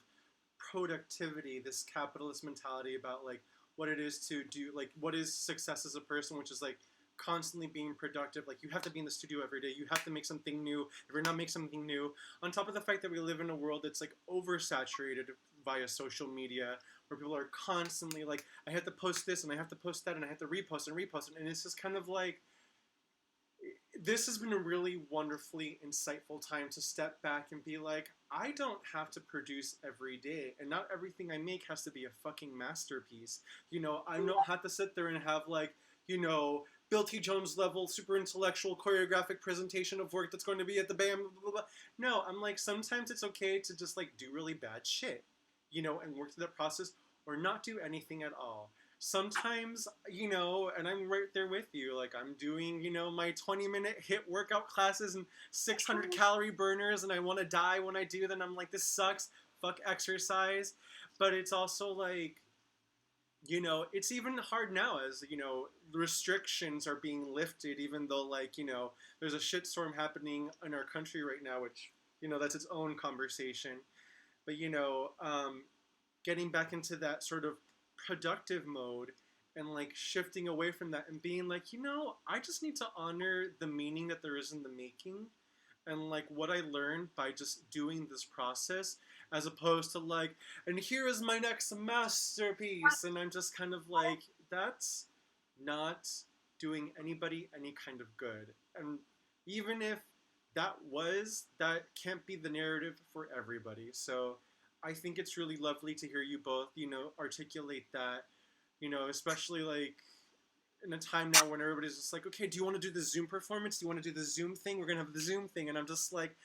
productivity, this capitalist mentality about like what it is to do, like what is success as a person, which is like constantly being productive. Like, you have to be in the studio every day, you have to make something new. If you're not making something new, on top of the fact that we live in a world that's like oversaturated via social media, where people are constantly like, I have to post this and I have to post that and I have to repost it, and it's just kind of like, this has been a really wonderfully insightful time to step back and be like, I don't have to produce every day, and not everything I make has to be a fucking masterpiece. I don't have to sit there and have like, Bill T. Jones level super intellectual choreographic presentation of work that's going to be at the BAM, blah, blah, blah. No, I'm like, sometimes it's okay to just like do really bad shit, and work through that process, or not do anything at all. Sometimes, and I'm right there with you, like I'm doing, my 20-minute HIIT workout classes and 600 calorie burners, and I want to die when I do them. I'm like, this sucks, fuck exercise. But it's also like, it's even hard now as, restrictions are being lifted, even though like, there's a shitstorm happening in our country right now, which, that's its own conversation. But, getting back into that sort of productive mode and like shifting away from that and being like, I just need to honor the meaning that there is in the making, and like what I learned by just doing this process, as opposed to like, and here is my next masterpiece, and I'm just kind of like, that's not doing anybody any kind of good. And even if that can't be the narrative for everybody. So I think it's really lovely to hear you both, articulate that, especially like in a time now when everybody's just like, okay, do you want to do the Zoom performance? Do you want to do the Zoom thing? We're going to have the Zoom thing. And I'm just like,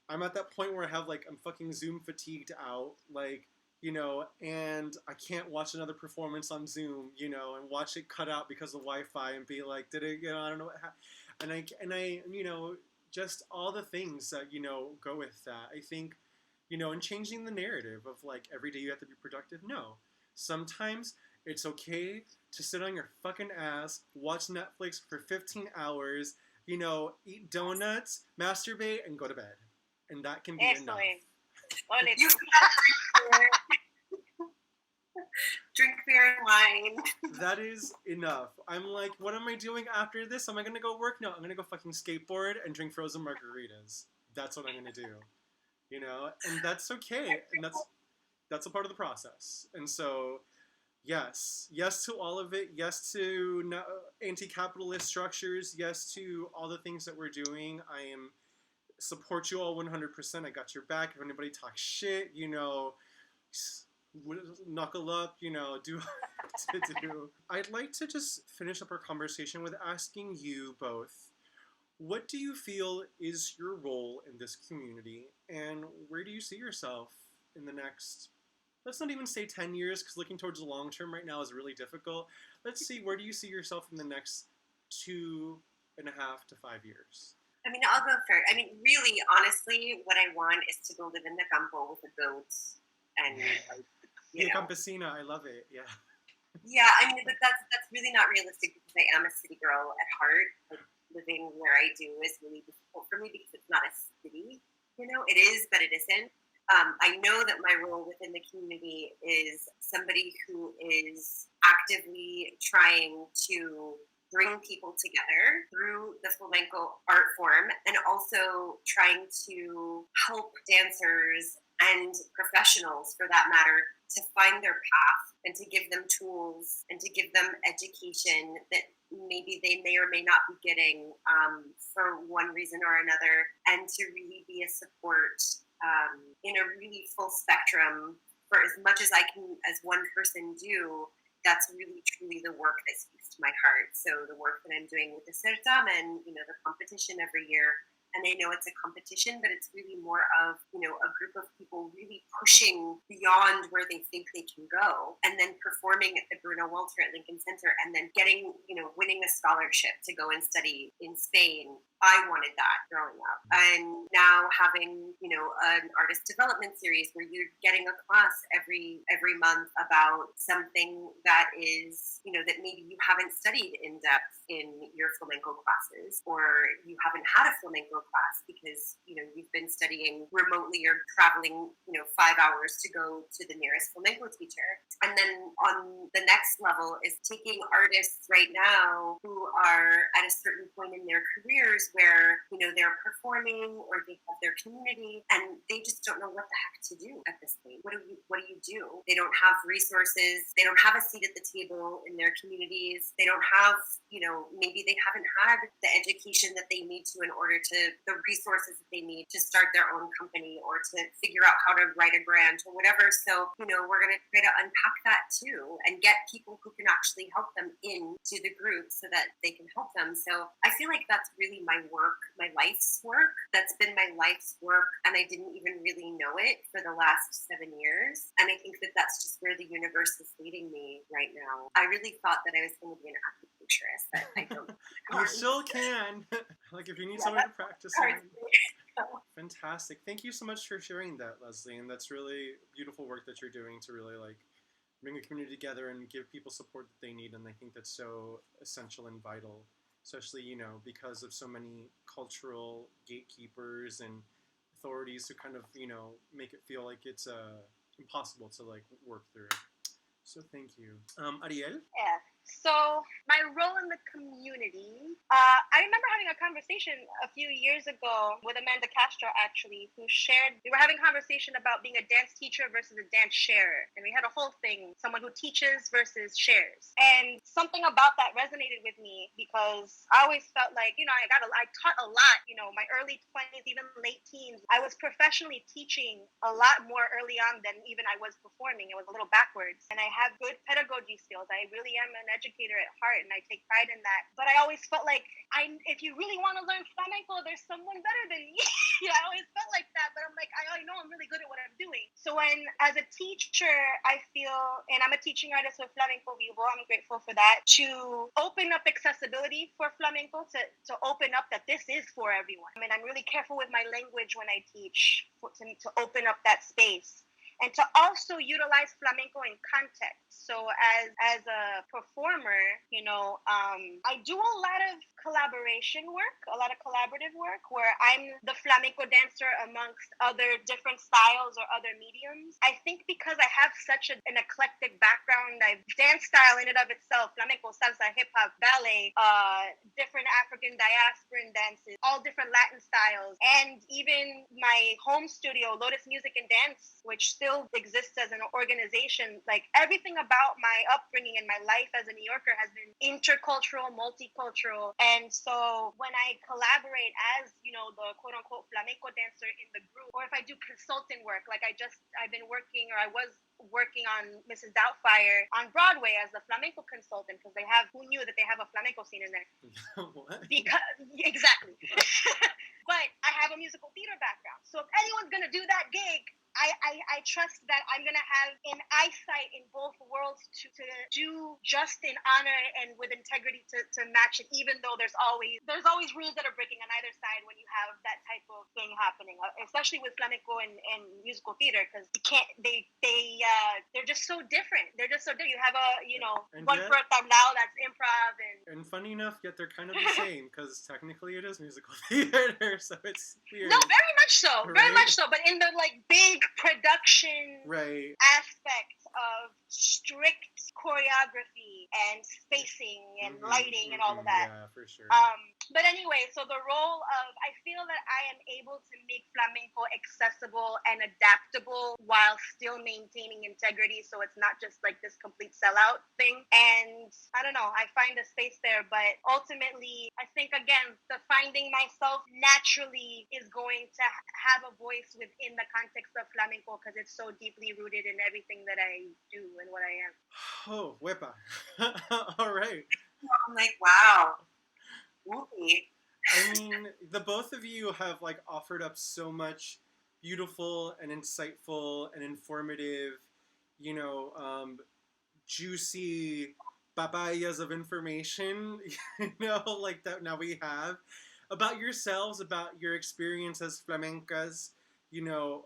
I'm at that point where I'm fucking Zoom fatigued out, like, and I can't watch another performance on Zoom, and watch it cut out because of Wi-Fi and be like, did it, I don't know what happened. And I, just all the things that, go with that. I think, and changing the narrative of like every day you have to be productive. No, sometimes it's okay to sit on your fucking ass, watch Netflix for 15 hours, eat donuts, masturbate, and go to bed. And that can be enough. You drink beer and wine. That is enough. I'm like, what am I doing after this? Am I going to go work? No, I'm going to go fucking skateboard and drink frozen margaritas. That's what I'm going to do. And that's okay. And that's a part of the process. And so, yes to all of it. Yes to anti-capitalist structures. Yes to all the things that we're doing. I support you all 100%. I got your back. If anybody talks shit, knuckle up, do what to do. I'd like to just finish up our conversation with asking you both, What do you feel is your role in this community, and where do you see yourself in the next, let's not even say 10 years, because looking towards the long term right now is really difficult. Let's see, where do you see yourself in the next 2.5 to 5 years? I mean, I'll go first. I mean, really, honestly, what I want is to go live in the campo with the goats and, like, you Yeah, know. campesina, I love it. Yeah. Yeah, I mean, but that's really not realistic because I am a city girl at heart. Like, living where I do is really difficult for me because it's not a city. You know, it is, but it isn't. I know that my role within the community is somebody who is actively trying to bring people together through the flamenco art form and also trying to help dancers and professionals, for that matter, to find their path and to give them tools and to give them education that maybe they may or may not be getting for one reason or another, and to really be a support in a really full spectrum for as much as I can as one person do. That's really truly the work that speaks to my heart. So the work that I'm doing with the certamen, the competition every year, and I know it's a competition, but it's really more of, a group of people really pushing beyond where they think they can go, and then performing at the Bruno Walter at Lincoln Center, and then getting, winning a scholarship to go and study in Spain. I wanted that growing up. And now having, an artist development series where you're getting a class every month about something that is, that maybe you haven't studied in depth in your flamenco classes, or you haven't had a flamenco class because, you've been studying remotely or traveling, 5 hours to go to the nearest flamenco teacher. And then on the next level is taking artists right now who are at a certain point in their careers where, they're performing or they have their community and they just don't know what the heck to do at this point. What do you do? They don't have resources. They don't have a seat at the table in their communities. They don't have, maybe they haven't had the education that they need to in order to, the resources that they need to start their own company or to figure out how to write a grant or whatever. So, we're going to try to unpack that too and get people who can actually help them into the group so that they can help them. So I feel like that's really my work, my life's work. That's been my life's work, and I didn't even really know it for the last 7 years. And I think that that's just where the universe is leading me right now. I really thought that I was going to be an acupuncturist, but I don't. You still can. Like, if you need someone to practice on. Fantastic. Thank you so much for sharing that, Leslie. And that's really beautiful work that you're doing to really, like, bring the community together and give people support that they need. And I think that's so essential and vital, especially, because of so many cultural gatekeepers and authorities who kind of, make it feel like it's impossible to, like, work through it. So thank you. Arielle? Yeah. So my role in the community, I remember having a conversation a few years ago with Amanda Castro, actually, who shared, we were having a conversation about being a dance teacher versus a dance sharer. And we had a whole thing, someone who teaches versus shares. And something about that resonated with me because I always felt like, I taught a lot, my early 20s, even late teens. I was professionally teaching a lot more early on than even I was performing. It was a little backwards. And I have good pedagogy skills. I really am an educator at heart, and I take pride in that. But I always felt like, if you really want to learn flamenco, there's someone better than me. I always felt like that. But I'm like, I know I'm really good at what I'm doing. So when, as a teacher, I feel, and I'm a teaching artist with Flamenco Vivo, I'm grateful for that, to open up accessibility for flamenco, to open up that this is for everyone. I mean, I'm really careful with my language when I teach, to open up that space. And to also utilize flamenco in context. So as a performer, I do a lot of collaboration work, a lot of collaborative work, where I'm the flamenco dancer amongst other different styles or other mediums. I think because I have such an eclectic background, dance style in and of itself, flamenco, salsa, hip hop, ballet, different African diasporan dances, all different Latin styles, and even my home studio, Lotus Music and Dance, which still exists as an organization. Like, everything about my upbringing and my life as a New Yorker has been intercultural, multicultural. And so when I collaborate as, the quote unquote flamenco dancer in the group, or if I do consultant work, like I've been working, or I was working on Mrs. Doubtfire on Broadway as the flamenco consultant, because who knew that they have a flamenco scene in there? What? Exactly. But I have a musical theater background. So if anyone's going to do that gig, I trust that I'm going to have an eyesight in both worlds to do just in honor and with integrity to match it, even though there's always rules that are breaking on either side when you have that type of thing happening, especially with flamenco and musical theater, because they're just so different. They're just so different. You have one for a tablao that's improv, and funny enough, yet they're kind of the same, because technically it is musical theater, so it's weird. No, very much so, right? Very much so. But in the big production aspect of strict choreography and spacing and lighting and all of that. Yeah, for sure. But anyway, so the role of, I feel that I am able to make flamenco accessible and adaptable while still maintaining integrity, so it's not just like this complete sellout thing. And I don't know, I find a space there, but ultimately, I think, again, the finding myself naturally is going to have a voice within the context of flamenco, because it's so deeply rooted in everything that I do and what I am. Oh, wepa. All right. I'm like, wow. Whoopee. I mean, the both of you have offered up so much beautiful and insightful and informative, juicy papayas of information, that now we have about yourselves, about your experience as flamencas,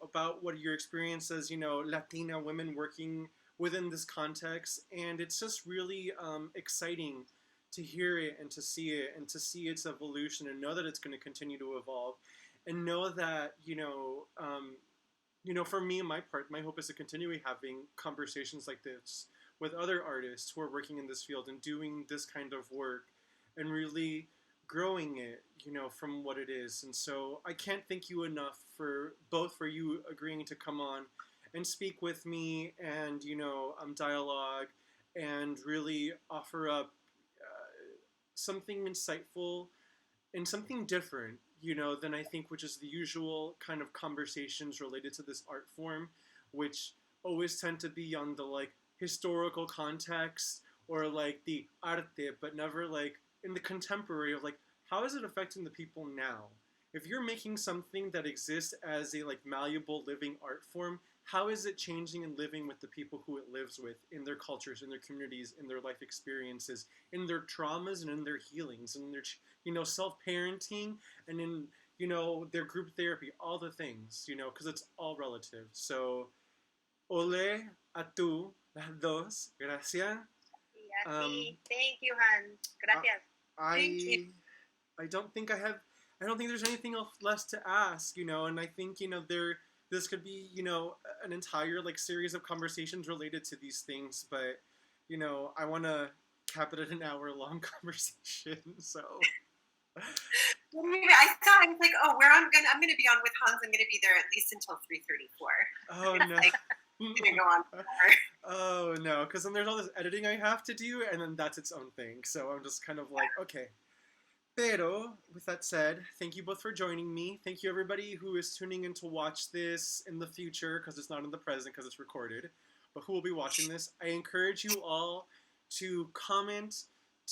about what your experience as, Latina women working within this context. And it's just really exciting to hear it and to see it and to see its evolution and know that it's going to continue to evolve, and know that, for me and my part, my hope is to continue having conversations like this with other artists who are working in this field and doing this kind of work and really growing it, from what it is. And so I can't thank you enough for you agreeing to come on and speak with me and, dialogue and really offer up something insightful and something different, than I think, which is the usual kind of conversations related to this art form, which always tend to be on the historical context or the arte, but never in the contemporary of how is it affecting the people now? If you're making something that exists as a malleable living art form, how is it changing and living with the people who it lives with in their cultures, in their communities, in their life experiences, in their traumas and in their healings, and in their, self-parenting and in, their group therapy, all the things, because it's all relative. So, ole a tú, las dos, gracias. Thank you, Han. Gracias. I don't think there's anything else less to ask, and I think, this could be, an entire series of conversations related to these things, but, I want to cap it at an hour-long conversation, so. I thought, I was like, oh, I'm gonna be on with Hans. I'm gonna be there at least until 3:34. Oh no. Gonna go on forever. Oh no, because then there's all this editing I have to do, and then that's its own thing. So I'm just kind of okay. Pero, with that said, thank you both for joining me. Thank you everybody who is tuning in to watch this in the future, because it's not in the present because it's recorded, but who will be watching this. I encourage you all to comment,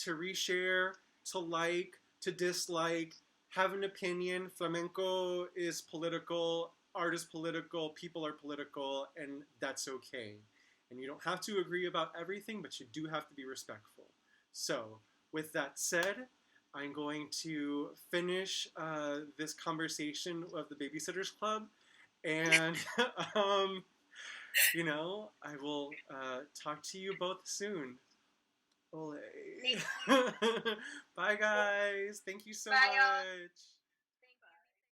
to reshare, to like, to dislike, have an opinion. Flamenco is political, art is political, people are political, and that's okay. And you don't have to agree about everything, but you do have to be respectful. So, with that said, I'm going to finish this conversation of the Babysitters Club, and I will talk to you both soon. Ole. Bye guys. Thank you so much.